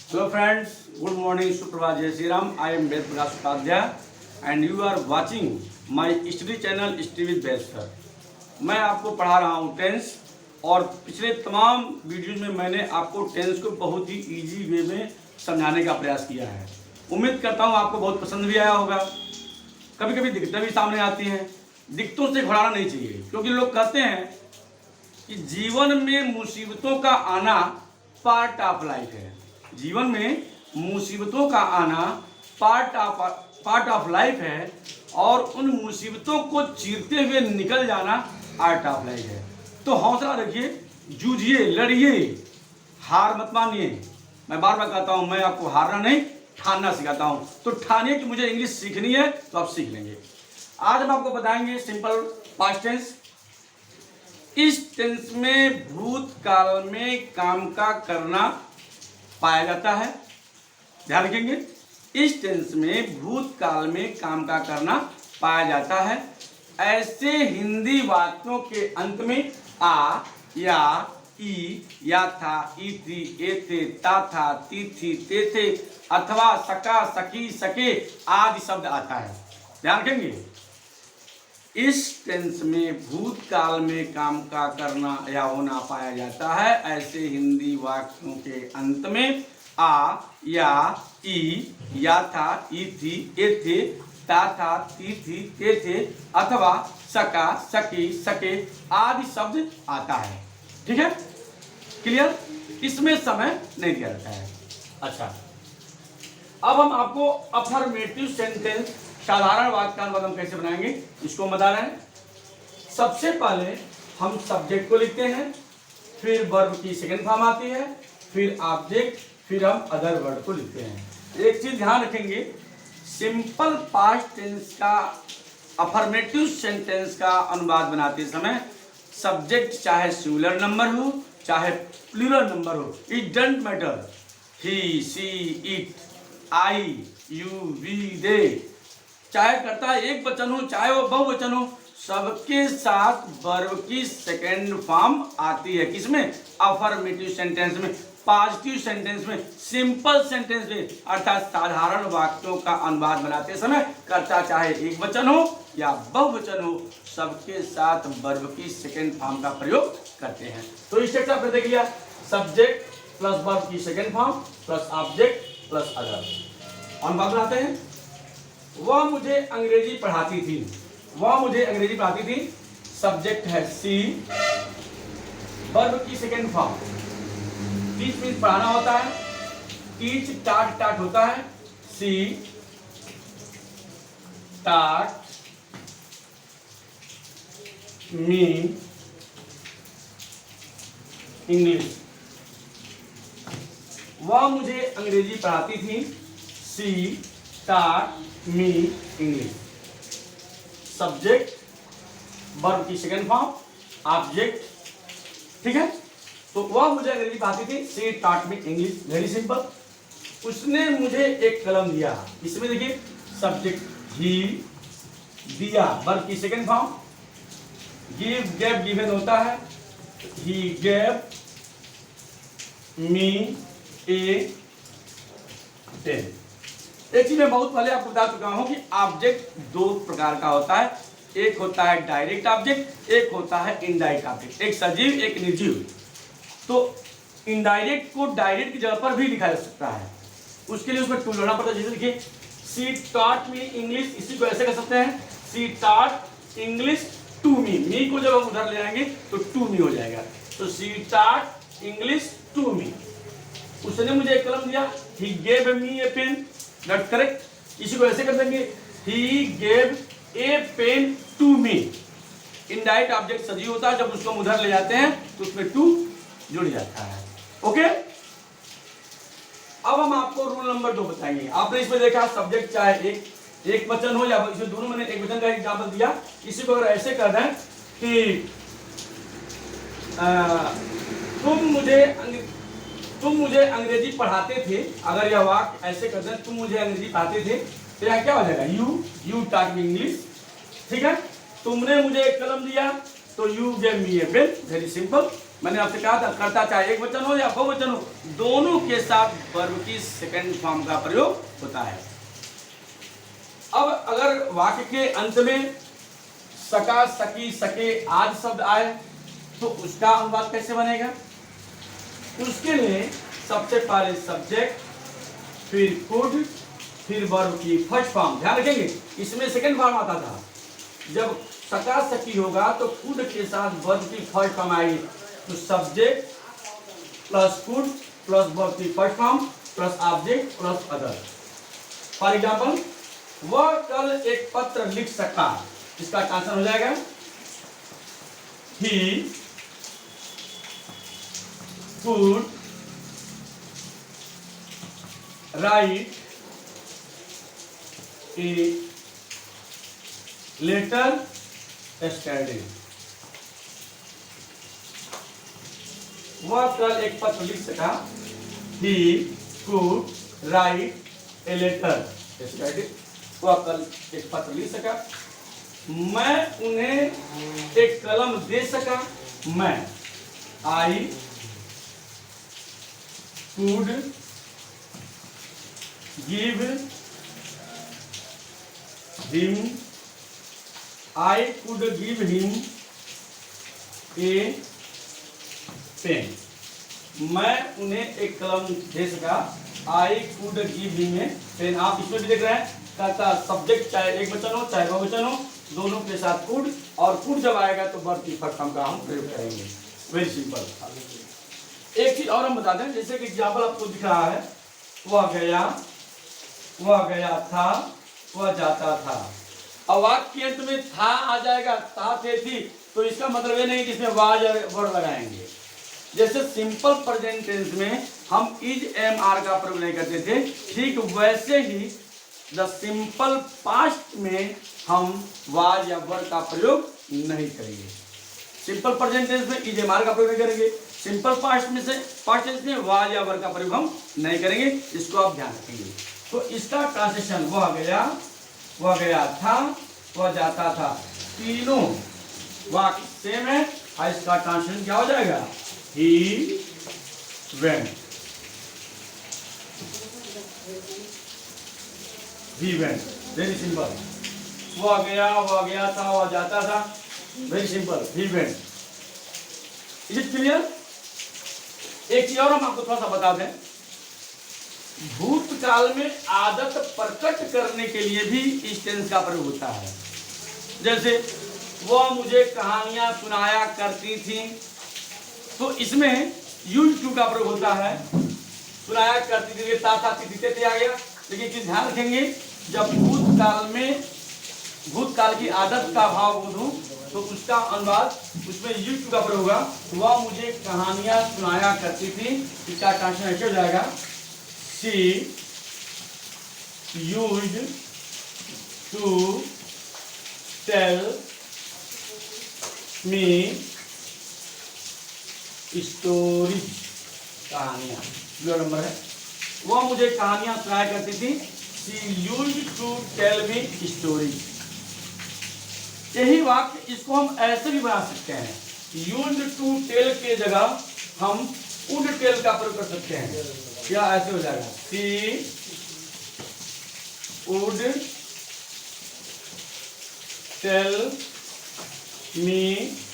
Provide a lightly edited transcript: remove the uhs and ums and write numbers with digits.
Hello friends, good morning, Suprabhat Jai Shri Ram. I am Ved Prakash Upadhyay and you are watching my study channel Study with Ved Sir. मैं आपको पढ़ा रहा हूँ tense और पिछले तमाम videos में मैंने आपको टेंस को बहुत ही इजी वे में समझाने का प्रयास किया है। उम्मीद करता हूँ आपको बहुत पसंद भी आया होगा। कभी कभी दिक्कतें भी सामने आती हैं, दिक्कतों से घबराना नहीं चाहिए, क्योंकि लोग कहते हैं कि जीवन में मुसीबतों का आना पार्ट ऑफ लाइफ है। जीवन में मुसीबतों का आना पार्ट ऑफ लाइफ है और उन मुसीबतों को चीरते हुए निकल जाना आर्ट ऑफ लाइफ है। तो हौसला रखिए, जूझिए, लड़िए, हार मत मानिए। मैं बार बार कहता हूं, मैं आपको हारना नहीं ठानना सिखाता हूं। तो ठानिए कि मुझे इंग्लिश सीखनी है तो आप सीख लेंगे। आज हम आपको बताएंगे सिंपल पास्ट टेंस। इस टेंस में भूतकाल में काम का करना पाया जाता है। ध्यान रखेंगे, इस टेंस में भूतकाल में काम का करना पाया जाता है। ऐसे हिंदी वाक्यों के अंत में आ, या, ई, या था, ई थी, ए थे, ता था, ती थी, ते थे अथवा सका, सकी, सके आदि शब्द आता है। ध्यान रखेंगे, इस टेंस में भूतकाल में काम का करना या होना पाया जाता है। ऐसे हिंदी वाक्यों के अंत में आ, या, ई, या था, ई थी, ए थे, ता था, ती थी, ते थे अथवा सका, सकी, सके आदि शब्द आता है। ठीक है, क्लियर? इसमें समय नहीं दिया जाता है। अच्छा, अब हम आपको अफर्मेटिव सेंटेंस साधारण वाक्य का अनुवाद हम कैसे बनाएंगे इसको बता रहे हैं। सबसे पहले हम सब्जेक्ट को लिखते हैं, फिर वर्ब की सेकंड फॉर्म आती है, फिर ऑब्जेक्ट, फिर हम अदर वर्ड को लिखते हैं। एक चीज ध्यान रखेंगे, सिंपल पास्ट टेंस का अफर्मेटिव सेंटेंस का अनुवाद बनाते समय सब्जेक्ट चाहे सिंगुलर नंबर हो चाहे प्लूरल नंबर हो, it don't matter. He, she, it, I, you, we, they, चाहे कर्ता एक वचन हो चाहे वो बहुवचन हो, सबके साथ वर्ब की सेकेंड फॉर्म आती है। किसमें? अफर्मेटिव सेंटेंस में, पॉजिटिव सेंटेंस में, सिंपल सेंटेंस में, अर्थात साधारण वाक्यों का अनुवाद बनाते समय कर्ता चाहे एक वचन हो या बहुवचन हो, सबके साथ वर्ब की सेकेंड फॉर्म का प्रयोग करते हैं। तो स्ट्रक्चर आपने देख लिया, सब्जेक्ट प्लस वर्ब की second form plus object plus other. अनुवाद बनाते हैं। वह मुझे अंग्रेजी पढ़ाती थी, वह मुझे अंग्रेजी पढ़ाती थी। सब्जेक्ट है सी, वर्ब की सेकेंड फॉर्म टीच मीन्स पढ़ाना होता है, टीच टाट टाट होता है, सी टाट मी इंग्लिश। वह मुझे अंग्रेजी पढ़ाती थी, she taught me English. Subject verb की सेकेंड फॉर्म ऑब्जेक्ट। ठीक है, तो वह मुझे अंग्रेजी पढ़ाती थी, she taught me English. Very simple. उसने मुझे एक कलम दिया, इसमें देखिए सब्जेक्ट ही, दिया वर्ब की second form, give, gave, given होता है, ही गेव मी ए पेन। एक चीज मैं बहुत पहले आपको बता चुका हूं कि ऑब्जेक्ट दो प्रकार का होता है, एक होता है डायरेक्ट ऑब्जेक्ट, एक होता है इनडायरेक्ट ऑब्जेक्ट, एक सजीव एक निर्जीव। तो इनडायरेक्ट को डायरेक्ट की जगह पर भी लिखा जा सकता है, उसके लिए उसमें टू जोड़ना पड़ता है। जैसे देखिए सी टॉट मी इंग्लिश, इसी को ऐसे कर सकते हैं, सी टॉट इंग्लिश टू मी को जब हम उधर ले जाएंगे तो टू मी हो जाएगा। तो she taught English to me. उसने मुझे एक कलम दिया, he gave me a pen, that's correct. इसी को ऐसे कर देंगे, he gave a pen to me. Indirect object सजीव होता है, जब उसको हम उधर ले जाते हैं तो उसमें टू जुड़ जाता है। ओके, अब हम आपको रूल नंबर 2 बताएंगे। आपने इसमें देखा सब्जेक्ट चाहे एक वचन हो या इसमें दोनों, मैंने एक वचन का एग्जांपल दिया। इसी को अगर ऐसे कर दें कि तुम मुझे अंग्रेजी पढ़ाते थे, अगर यह वाक्य ऐसे कर दें तुम मुझे अंग्रेजी पढ़ाते थे, तो यह क्या हो जाएगा? You taught me English. ठीक है, तुमने मुझे एक कलम दिया तो you gave me a pen. Very simple. मैंने आपसे कहा था कर्ता चाहे एक वचन हो या बहुवचन हो, दोनों के साथ वर्ब की सेकंड फॉर्म का प्रयोग होता है। अब अगर वाक्य के अंत में सका, सकी, सके आदि शब्द आए तो उसका अनुवाद कैसे बनेगा? उसके लिए सबसे पहले सब्जेक्ट, फिर कुड, फिर वर्ब की फर्स्ट फॉर्म। ध्यान रखेंगे इसमें सेकंड फॉर्म आता था। जब सका सकी होगा तो कुड के साथ वर्ब की फर्स्ट फॉर्म आएगी, तो subject plus could plus verb की first form plus object plus other. For example, वह कल एक पत्र लिख सका, इसका ट्रांसलेशन हो जाएगा he could write a letter yesterday। वह कल एक पत्र लिख सका, he could write a letter yesterday। वह कल एक पत्र लिख सका। मैं उन्हें एक कलम दे सका, मैं I could give him, I could give him a pen. मैं उन्हें एक कलम दे सका, I could give him a pen. आप इसमें भी देख रहे हैं कहता सब्जेक्ट चाहे एक वचन हो चाहे बहुवचन हो, दोनों के साथ कुड, और कुड जब आएगा तो वर्ब की फर्स्ट फॉर्म का हम प्रयोग करेंगे। Very simple. एक चीज और हम बता दें, जैसे कि एग्जाम्पल आपको दिख रहा है, वह गया था, वह जाता था। अब वाक्य के अंत में था आ जाएगा, था थे थी, तो इसका मतलब ये नहीं कि इसमें वाज वर्ड लगाएंगे। जैसे सिंपल प्रेजेंट टेंस में हम इज एम आर का प्रयोग नहीं करते थे, ठीक वैसे ही द सिंपल पास्ट में हम वाज या वर का प्रयोग नहीं करेंगे। सिंपल प्रेजेंट टेंस में इज एम आर का प्रयोग नहीं करेंगे, सिंपल पास्ट में से पास्ट टेंस में वाज या वर का प्रयोग हम नहीं करेंगे। इसको आप ध्यान रखेंगे। तो इसका ट्रांसलेशन वह गया था, वह जाता था, तीनों वाक्य सेम है। और इसका ट्रांसलेशन क्या हो जाएगा? He went। He went। Very simple. वह गया था, वह जाता था। Very simple. He went। Is it clear? एक चीज और हम आपको थोड़ा सा बता दें, भूतकाल में आदत प्रकट करने के लिए भी इस टेंस का प्रयोग होता है। जैसे वह मुझे कहानियां सुनाया करती थी, तो इसमें यूज टू का प्रयोग होता है। सुनाया करती थी, था तिथि आ गया। लेकिन चीज ध्यान रखेंगे, जब भूतकाल की आदत का भाव बोध हो तो उसका अनुवाद उसमें यूज टू का प्रयोग होगा। वह मुझे कहानियां सुनाया करती थी, इसका ट्रांसलेशन ऐसे हो जाएगा, she used to tell me story. कहानियां जो नंबर है, वह मुझे कहानियां सुनाया करती थी। She used to tell me story. यही वाक्य इसको हम ऐसे भी बना सकते हैं, यूज्ड टू टेल के जगह हम वुड टेल का प्रयोग कर सकते हैं। क्या ऐसे हो जाएगा, शी वुड टेल मी